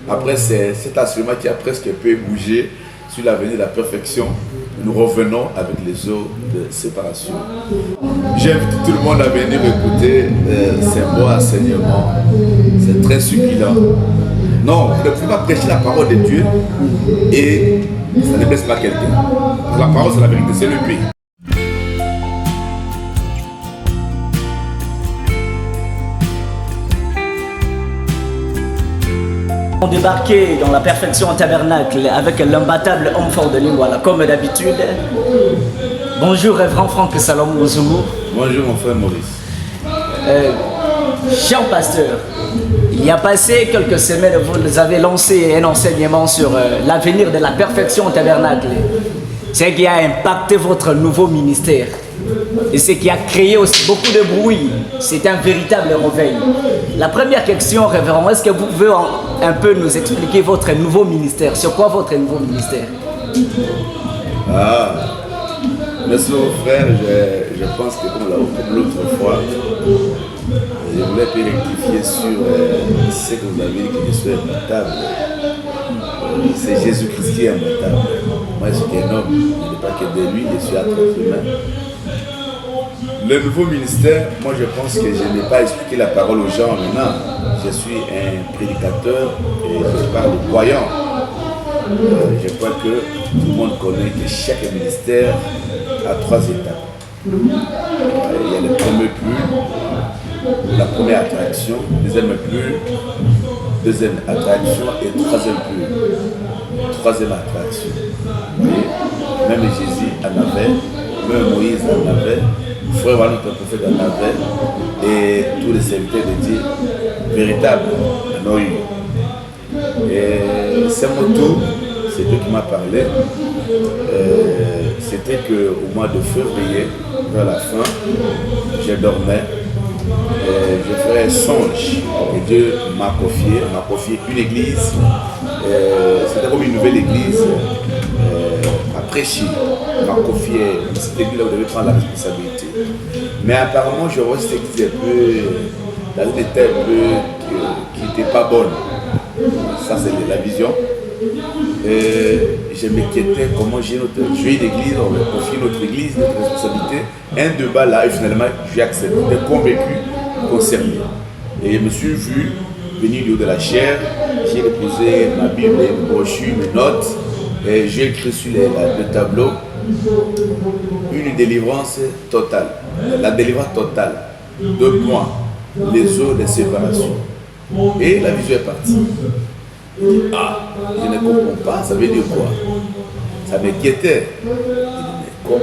Après cet enseignement qui a presque peu bougé sur l'avenir de la perfection, nous revenons avec les eaux de séparation. J'invite tout le monde à venir écouter ces beaux enseignements. C'est très succulent. Non, vous ne pouvez pas prêcher la parole de Dieu et ça ne blesse pas quelqu'un. La parole, c'est la vérité, c'est le but. On débarquait dans la perfection au tabernacle avec l'imbattable homme fort de Lingwala, comme d'habitude. Bonjour, révérend Franck Salomon Zungu. Bonjour, mon frère Maurice. Cher pasteur, il y a passé quelques semaines, vous avez lancé un enseignement sur l'avenir de la perfection au tabernacle. C'est ce qui a impacté votre nouveau ministère. Et ce qui a créé aussi beaucoup de bruit. C'est un véritable réveil. La première question, révérend, est-ce que vous pouvez un peu nous expliquer votre nouveau ministère? Sur quoi votre nouveau ministère? Merci mon frère, je pense que comme l'autre fois, je voulais te rectifier sur ce que vous avez dit que je suis imbattable. C'est Jésus-Christ qui est imbattable. Moi je suis un homme, je ne pas que de lui, je suis à humain. Le nouveau ministère, moi je pense que je n'ai pas expliqué la parole aux gens maintenant. Je suis un prédicateur et je parle aux croyants. Je crois que tout le monde connaît que chaque ministère a 3 étapes. Il y a le premier plus, la première attraction, deuxième plus, deuxième attraction et troisième plus. Troisième attraction. Et même Jésus en avait, même Moïse en avait, frère Walon, notre prophète en avait, et tous les serviteurs de Dieu véritables en ont eu. Et c'est mon tour, c'est Dieu qui m'a parlé. C'était qu'au mois de février, vers la fin, je dormais. Je ferais un songe que Dieu m'a confié une église. C'était comme une nouvelle église à prêcher. M'a confié cette église-là, vous devez prendre la responsabilité. Mais apparemment, je vois cette église un peu dans une état un peu qui n'était pas bonne. Ça, c'est la vision. Je m'inquiétais comment j'ai une église, on m'a confié notre église, notre responsabilité. Un débat là, et finalement, j'ai accepté, j'étais convaincu, concerné. Et je me suis vu venir du haut de la chair, j'ai déposé ma Bible, mes brochures, mes notes, et j'ai écrit sur le tableau une délivrance totale. La délivrance totale, 2 points, les eaux de séparation. Et la vision est partie. Je ne comprends pas, ça veut dire quoi? Ça m'inquiétait. Je me dis, mais comment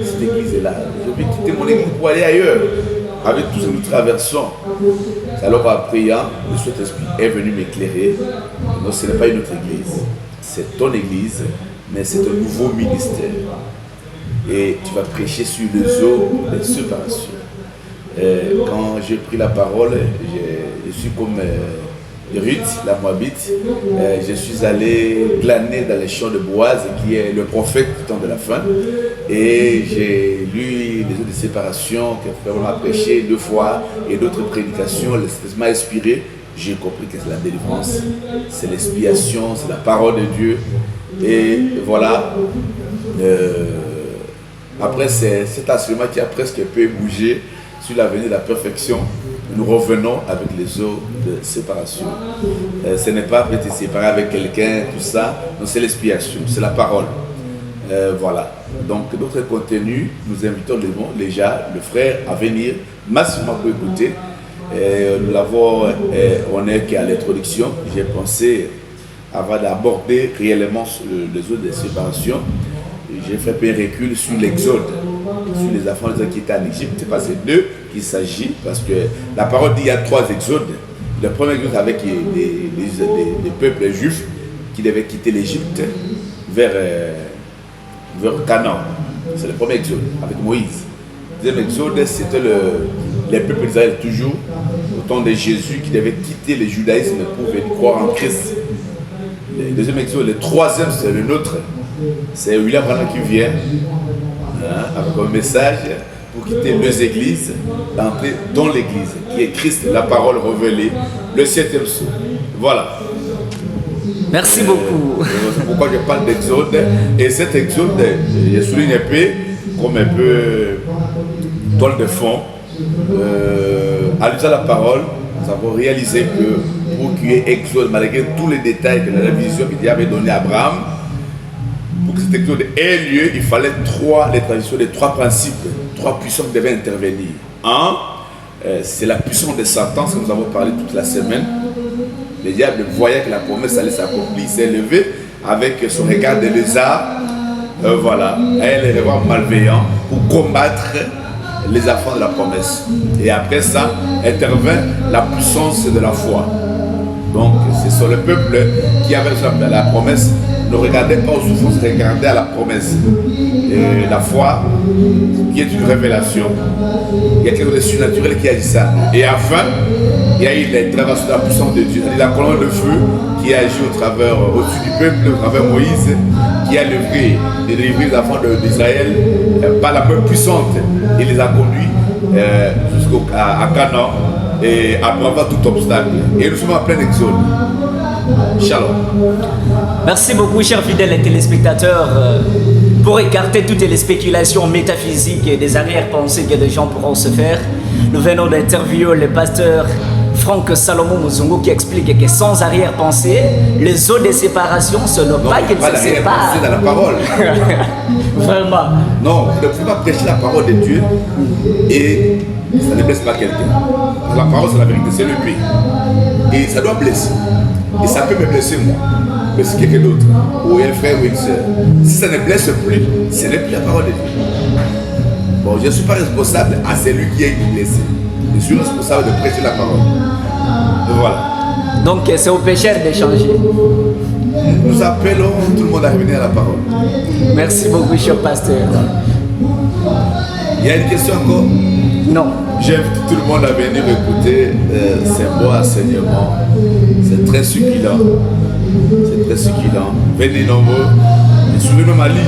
cette église est là? Je vais quitter mon église pour aller ailleurs. Avec tout ce que nous traversons. Alors en priant, le Saint-Esprit est venu m'éclairer. Non, ce n'est pas une autre église. C'est ton église, mais c'est un nouveau ministère. Et tu vas prêcher sur les eaux de séparation. Quand j'ai pris la parole, je suis comme Ruth, la Moabite. Je suis allé glaner dans les champs de Boaz, qui est le prophète du temps de la fin. Et j'ai lu les eaux de séparation que Frère m'a prêché 2 fois et d'autres prédications. Le Saint-Esprit m'a inspiré. J'ai compris que c'est la délivrance, c'est l'expiation, c'est la parole de Dieu. Et voilà. Après cet enseignement qui a presque peu bougé sur l'avenir de la perfection, nous revenons avec les eaux de séparation. Ce n'est pas peut-être séparer avec quelqu'un, tout ça. Non, c'est l'expiation, c'est la parole. Voilà. Donc, d'autres contenus, nous invitons déjà le frère à venir massivement pour écouter. Nous l'avons, on est qu'à l'introduction. J'ai pensé, avant d'aborder réellement les eaux de séparation, j'ai fait un peu un recul sur l'exode, sur les enfants qui étaient en Égypte. C'est pas ces 2 qu'il s'agit, parce que la parole dit qu'il y a 3 exodes. Le premier exode avec les peuples juifs qui devaient quitter l'Égypte vers Canaan. C'est le premier exode avec Moïse. Le deuxième exode, c'était les peuples d'Israël, toujours au temps de Jésus, qui devaient quitter le judaïsme pour venir croire en Christ. Le deuxième exode, le troisième, c'est le nôtre. C'est William Branham qui vient avec un message pour quitter les églises, d'entrer dans l'église, qui est Christ, la parole révélée, le 7e sceau. Voilà. Merci beaucoup. C'est pourquoi je parle d'exode. Et cet exode, je souligne un peu comme un peu toile de fond. À l'usage de la parole, nous avons réalisé que pour qu'il y ait exode, malgré tous les détails de la vision que Dieu avait donnée à Abraham, pour que cet exode ait lieu, il fallait les traditions des trois principes, trois puissances devaient intervenir. Un, c'est la puissance de Satan, ce que nous avons parlé toute la semaine. Le diable voyait que la promesse allait s'accomplir, il s'est levé avec son regard de lézard, voilà, et les regards malveillants pour combattre les enfants de la promesse. Et après ça, intervint la puissance de la foi. Donc, c'est sur le peuple qui avait la promesse, ne regardait pas aux souffrances, regardait à la promesse. Et la foi, qui est une révélation, il y a quelque chose de surnaturel qui agit ça. Et enfin, il y a eu l'intervention de la puissance de Dieu, c'est-à-dire la colonne de feu qui agit au-dessus du peuple, au travers Moïse, qui a délivré les enfants d'Israël par la main puissante. Il les a conduits jusqu'à Canaan et à travers tout obstacle. Et nous sommes en plein exode. Shalom. Merci beaucoup, chers fidèles et téléspectateurs. Pour écarter toutes les spéculations métaphysiques et des arrière-pensées que les gens pourront se faire, nous venons d'interviewer le pasteur Franck Salomon Muzungu qui explique que sans arrière-pensée, les eaux de séparation, ce n'est pas qu'ils se séparent. Dans la parole. Vraiment. Non, vous ne pouvez pas prêcher la parole de Dieu et ça ne blesse pas quelqu'un. La parole, c'est la vérité, c'est le but. Et ça doit blesser. Et ça peut me blesser moi, blesser quelqu'un d'autre, ou un frère ou une soeur. Si ça ne blesse plus, ce n'est plus la parole de Dieu. Bon, je ne suis pas responsable à celui qui est blessé. Je suis responsable de prêcher la parole. Et voilà. Donc c'est au pécheur d'échanger. Nous appelons tout le monde à revenir à la parole. Merci beaucoup, cher pasteur. Il y a une question encore? Non. J'invite tout le monde à venir écouter ces beaux enseignements. C'est très succulent. C'est très succulent. Venez nombreux. Et suivez nos Mali.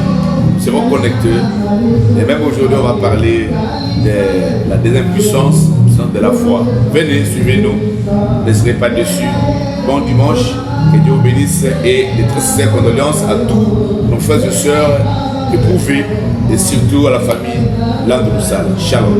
Nous serons connectés. Et même aujourd'hui, on va parler de la deuxième puissance de la foi. Venez, suivez-nous. Ne serez pas déçus. Bon dimanche. Que Dieu vous bénisse. Et de très sincères condoléances à tous nos frères et sœurs éprouvés. Et surtout à la famille Landroussal. Shalom.